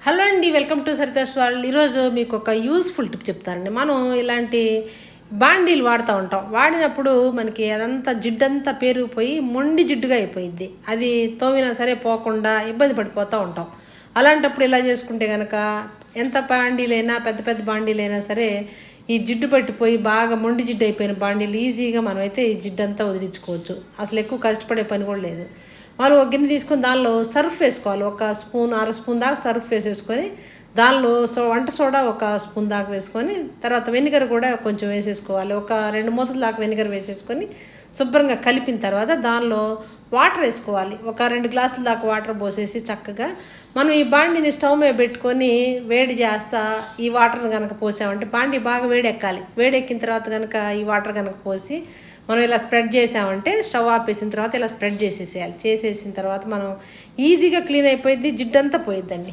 Hello అండి, welcome to Saritha's world. ఈరోజు మీకు ఒక యూస్ఫుల్ టిప్ చెప్తానండి. మనం ఇలాంటి బాండీలు వాడుతూ ఉంటాం. వాడినప్పుడు మనకి అదంతా జిడ్డంతా పేరుకుపోయి మొండి జిడ్డుగా అయిపోయింది. అది తోమినా సరే పోకుండా ఇబ్బంది పడిపోతూ ఉంటాం. అలాంటప్పుడు ఇలా చేసుకుంటే కనుక ఎంత బాండీలైనా, పెద్ద పెద్ద బాండీలైనా సరే ఈ జిడ్డు పట్టిపోయి బాగా మొండి జిడ్డు అయిపోయిన బాండీలు ఈజీగా మనమైతే ఈ జిడ్డంతా వదిలించుకోవచ్చు. అసలు ఎక్కువ కష్టపడే పని కూడా లేదు. వాళ్ళు ఒక గిన్నె తీసుకొని దానిలో సర్ఫ్ వేసుకోవాలి. ఒక స్పూన్, అర స్పూన్ దాకా సర్ఫ్ వేసేసుకొని దానిలో వంట సోడా ఒక స్పూన్ దాకా వేసుకొని, తర్వాత వెనిగర్ కూడా కొంచెం వేసేసుకోవాలి. ఒక 2 మూతల దాకా వెనిగర్ వేసేసుకొని శుభ్రంగా కలిపిన తర్వాత దానిలో వాటర్ వేసుకోవాలి. ఒక 2 గ్లాసుల దాకా వాటర్ పోసేసి చక్కగా మనం ఈ బాండీని స్టవ్ మీద పెట్టుకొని వేడి చేస్తా ఈ వాటర్ని కనుక పోసామంటే బాండీ బాగా వేడెక్కాలి. వేడెక్కిన తర్వాత కనుక ఈ వాటర్ కనుక పోసి మనం ఇలా స్ప్రెడ్ చేసామంటే స్టవ్ ఆపేసిన తర్వాత ఇలా స్ప్రెడ్ చేసేసేయాలి. చేసేసిన తర్వాత మనం ఈజీగా క్లీన్ అయిపోయిద్ది, జిడ్డంతా పోయిద్దండి.